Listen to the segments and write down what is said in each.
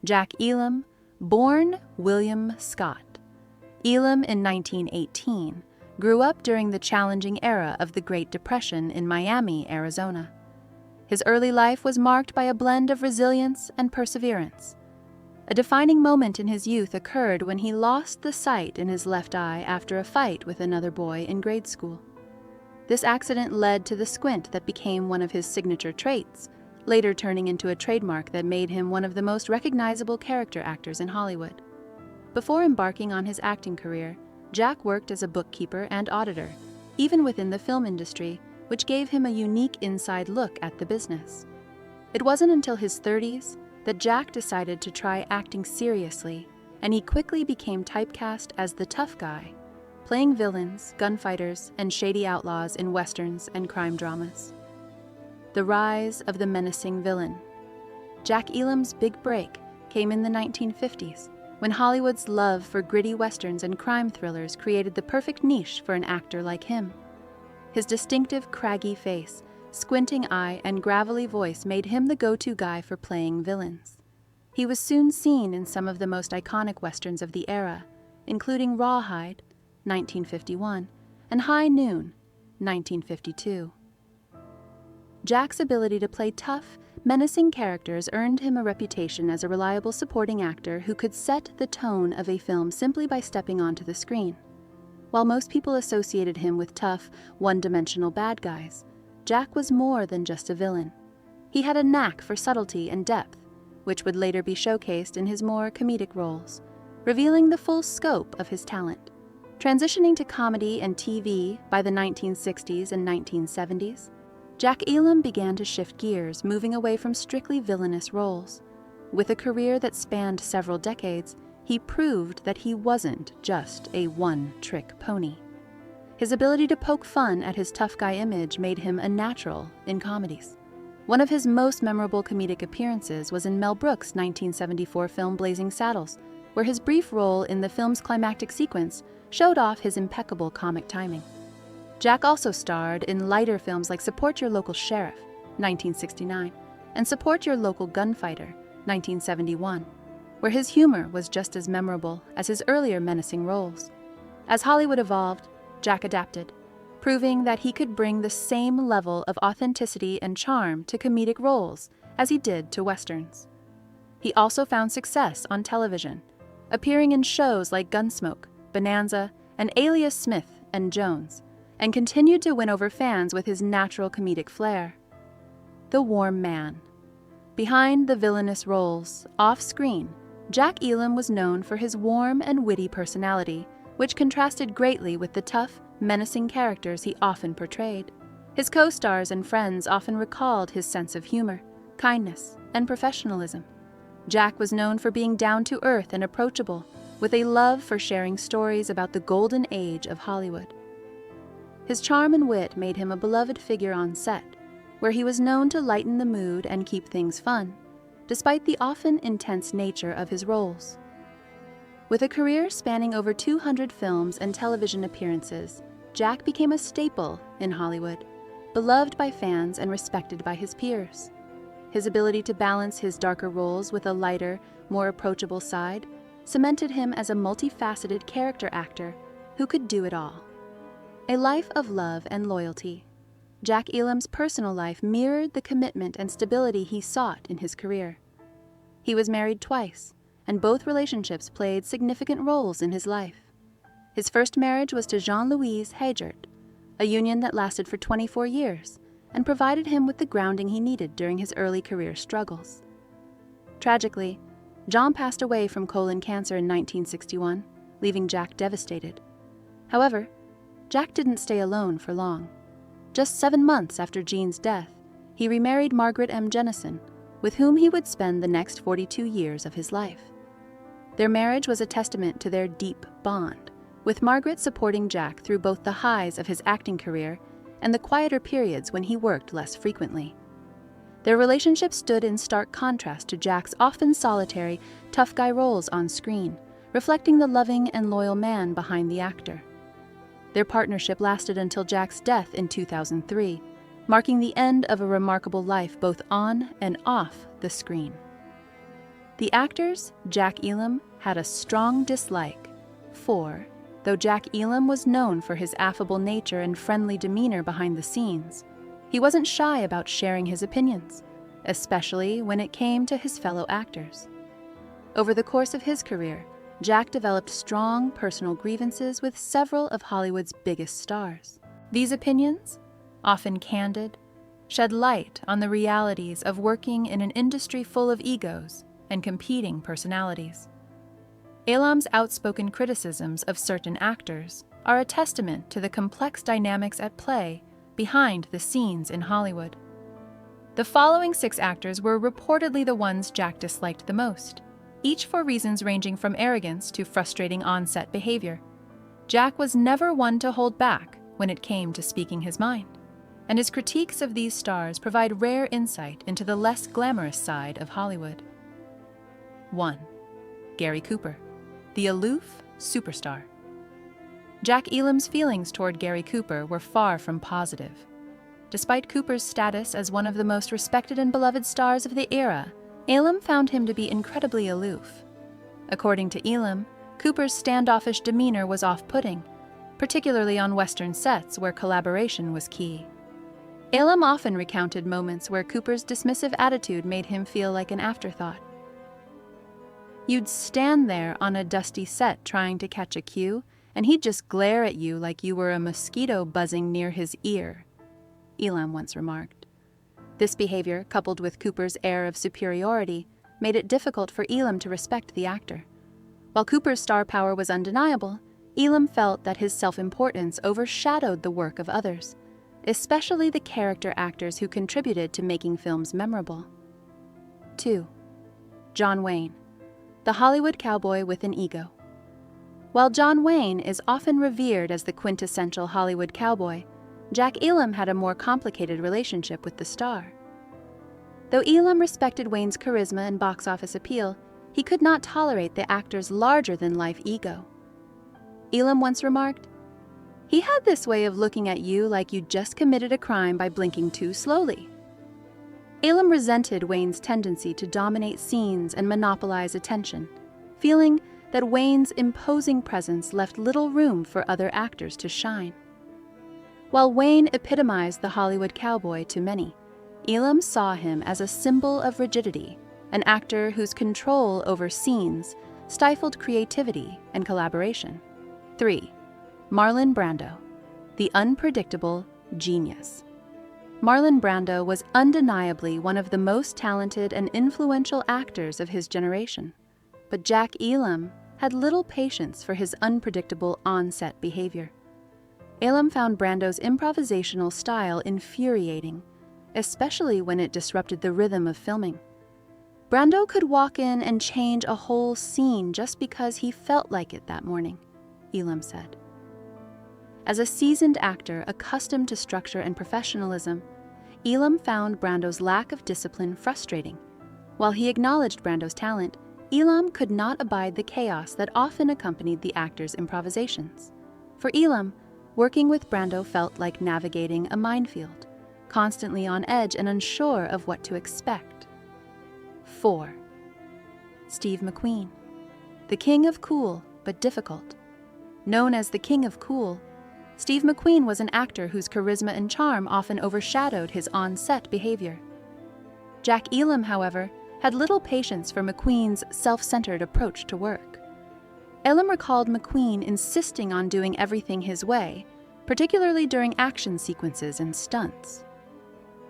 Jack Elam, born William Scott. Elam in 1918 grew up during the challenging era of the Great Depression in Miami, Arizona. His early life was marked by a blend of resilience and perseverance. A defining moment in his youth occurred when he lost the sight in his left eye after a fight with another boy in grade school. This accident led to the squint that became one of his signature traits, later turning into a trademark that made him one of the most recognizable character actors in Hollywood. Before embarking on his acting career, Jack worked as a bookkeeper and auditor, even within the film industry, which gave him a unique inside look at the business. It wasn't until his 30s that Jack decided to try acting seriously, and he quickly became typecast as the tough guy, playing villains, gunfighters, and shady outlaws in westerns and crime dramas. The rise of the menacing villain. Jack Elam's big break came in the 1950s, when Hollywood's love for gritty westerns and crime thrillers created the perfect niche for an actor like him. His distinctive, craggy face, squinting eye, and gravelly voice made him the go-to guy for playing villains. He was soon seen in some of the most iconic westerns of the era, including Rawhide, 1951, and High Noon, 1952. Jack's ability to play tough, menacing characters earned him a reputation as a reliable supporting actor who could set the tone of a film simply by stepping onto the screen. While most people associated him with tough, one-dimensional bad guys, Jack was more than just a villain. He had a knack for subtlety and depth, which would later be showcased in his more comedic roles, revealing the full scope of his talent. Transitioning to comedy and TV by the 1960s and 1970s, Jack Elam began to shift gears, moving away from strictly villainous roles. With a career that spanned several decades, he proved that he wasn't just a one-trick pony. His ability to poke fun at his tough guy image made him a natural in comedies. One of his most memorable comedic appearances was in Mel Brooks' 1974 film Blazing Saddles, where his brief role in the film's climactic sequence showed off his impeccable comic timing. Jack also starred in lighter films like Support Your Local Sheriff, 1969, and Support Your Local Gunfighter, 1971, where his humor was just as memorable as his earlier menacing roles. As Hollywood evolved, Jack adapted, proving that he could bring the same level of authenticity and charm to comedic roles as he did to westerns. He also found success on television, appearing in shows like Gunsmoke, Bonanza, and Alias Smith and Jones, and continued to win over fans with his natural comedic flair. The warm man. Behind the villainous roles, off-screen, Jack Elam was known for his warm and witty personality, which contrasted greatly with the tough, menacing characters he often portrayed. His co-stars and friends often recalled his sense of humor, kindness, and professionalism. Jack was known for being down-to-earth and approachable, with a love for sharing stories about the golden age of Hollywood. His charm and wit made him a beloved figure on set, where he was known to lighten the mood and keep things fun, despite the often intense nature of his roles. With a career spanning over 200 films and television appearances, Jack became a staple in Hollywood, beloved by fans and respected by his peers. His ability to balance his darker roles with a lighter, more approachable side cemented him as a multifaceted character actor who could do it all. A life of love and loyalty. Jack Elam's personal life mirrored the commitment and stability he sought in his career. He was married twice, and both relationships played significant roles in his life. His first marriage was to Jean-Louise Hagert, a union that lasted for 24 years and provided him with the grounding he needed during his early career struggles. Tragically, Jean passed away from colon cancer in 1961, leaving Jack devastated. However, Jack didn't stay alone for long. Just 7 months after Jean's death, he remarried Margaret M. Jennison, with whom he would spend the next 42 years of his life. Their marriage was a testament to their deep bond, with Margaret supporting Jack through both the highs of his acting career and the quieter periods when he worked less frequently. Their relationship stood in stark contrast to Jack's often solitary, tough guy roles on screen, reflecting the loving and loyal man behind the actor. Their partnership lasted until Jack's death in 2003, marking the end of a remarkable life both on and off the screen. The actors, Jack Elam, had a strong dislike for, though Jack Elam was known for his affable nature and friendly demeanor behind the scenes, he wasn't shy about sharing his opinions, especially when it came to his fellow actors. Over the course of his career, Jack developed strong personal grievances with several of Hollywood's biggest stars. These opinions, often candid, shed light on the realities of working in an industry full of egos and competing personalities. Elam's outspoken criticisms of certain actors are a testament to the complex dynamics at play behind the scenes in Hollywood. The following 6 actors were reportedly the ones Jack disliked the most, each for reasons ranging from arrogance to frustrating on-set behavior. Jack was never one to hold back when it came to speaking his mind, and his critiques of these stars provide rare insight into the less glamorous side of Hollywood. 1. Gary Cooper, the aloof superstar. Jack Elam's feelings toward Gary Cooper were far from positive. Despite Cooper's status as one of the most respected and beloved stars of the era, Elam found him to be incredibly aloof. According to Elam, Cooper's standoffish demeanor was off-putting, particularly on Western sets where collaboration was key. Elam often recounted moments where Cooper's dismissive attitude made him feel like an afterthought. You'd stand there on a dusty set trying to catch a cue, and he'd just glare at you like you were a mosquito buzzing near his ear, Elam once remarked. This behavior, coupled with Cooper's air of superiority, made it difficult for Elam to respect the actor. While Cooper's star power was undeniable, Elam felt that his self-importance overshadowed the work of others, especially the character actors who contributed to making films memorable. 2. John Wayne, the Hollywood cowboy with an ego. While John Wayne is often revered as the quintessential Hollywood cowboy, Jack Elam had a more complicated relationship with the star. Though Elam respected Wayne's charisma and box office appeal, he could not tolerate the actor's larger-than-life ego. Elam once remarked, "He had this way of looking at you like you'd just committed a crime by blinking too slowly." Elam resented Wayne's tendency to dominate scenes and monopolize attention, feeling that Wayne's imposing presence left little room for other actors to shine. While Wayne epitomized the Hollywood cowboy to many, Elam saw him as a symbol of rigidity, an actor whose control over scenes stifled creativity and collaboration. 3. Marlon Brando, the unpredictable genius. Marlon Brando was undeniably one of the most talented and influential actors of his generation, but Jack Elam had little patience for his unpredictable on-set behavior. Elam found Brando's improvisational style infuriating, especially when it disrupted the rhythm of filming. Brando could walk in and change a whole scene just because he felt like it that morning, Elam said. As a seasoned actor accustomed to structure and professionalism, Elam found Brando's lack of discipline frustrating. While he acknowledged Brando's talent, Elam could not abide the chaos that often accompanied the actor's improvisations. For Elam, working with Brando felt like navigating a minefield, constantly on edge and unsure of what to expect. 4. Steve McQueen, the king of cool but difficult. Known as the King of Cool, Steve McQueen was an actor whose charisma and charm often overshadowed his on-set behavior. Jack Elam, however, had little patience for McQueen's self-centered approach to work. Elam recalled McQueen insisting on doing everything his way, particularly during action sequences and stunts.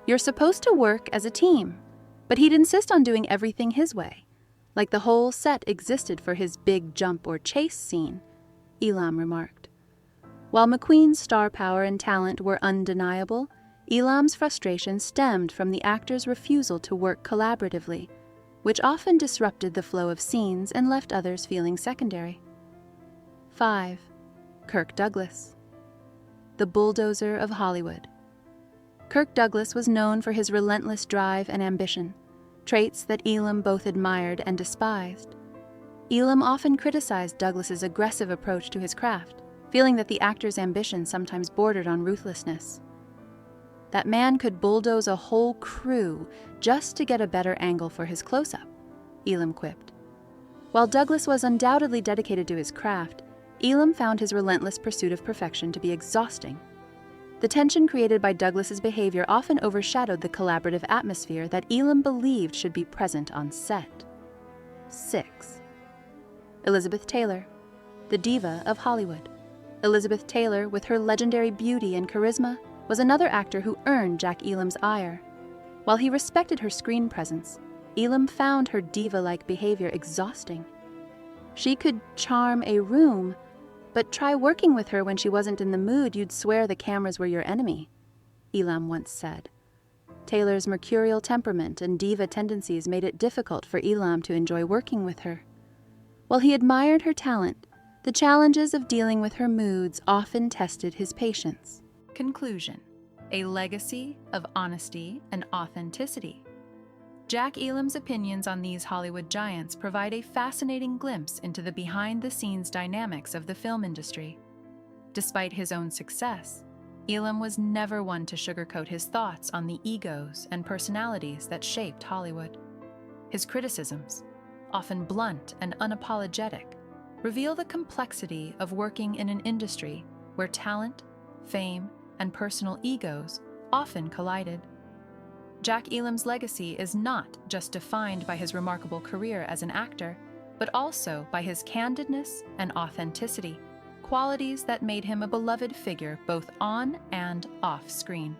"You're supposed to work as a team," but he'd insist on doing everything his way, like the whole set existed for his big jump or chase scene, Elam remarked. While McQueen's star power and talent were undeniable, Elam's frustration stemmed from the actor's refusal to work collaboratively, which often disrupted the flow of scenes and left others feeling secondary. 5. Kirk Douglas, the bulldozer of Hollywood. Kirk Douglas was known for his relentless drive and ambition, traits that Elam both admired and despised. Elam often criticized Douglas's aggressive approach to his craft, feeling that the actor's ambition sometimes bordered on ruthlessness. "That man could bulldoze a whole crew just to get a better angle for his close-up," Elam quipped. While Douglas was undoubtedly dedicated to his craft, Elam found his relentless pursuit of perfection to be exhausting. The tension created by Douglas's behavior often overshadowed the collaborative atmosphere that Elam believed should be present on set. 6. Elizabeth Taylor, the diva of Hollywood. Elizabeth Taylor, with her legendary beauty and charisma, was another actor who earned Jack Elam's ire. While he respected her screen presence, Elam found her diva-like behavior exhausting. She could charm a room, but try working with her when she wasn't in the mood, you'd swear the cameras were your enemy, Elam once said. Taylor's mercurial temperament and diva tendencies made it difficult for Elam to enjoy working with her. While he admired her talent, the challenges of dealing with her moods often tested his patience. Conclusion: a legacy of honesty and authenticity. Jack Elam's opinions on these Hollywood giants provide a fascinating glimpse into the behind-the-scenes dynamics of the film industry. Despite his own success, Elam was never one to sugarcoat his thoughts on the egos and personalities that shaped Hollywood. His criticisms, often blunt and unapologetic, reveal the complexity of working in an industry where talent, fame, and personal egos often collided. Jack Elam's legacy is not just defined by his remarkable career as an actor, but also by his candidness and authenticity, qualities that made him a beloved figure both on and off screen.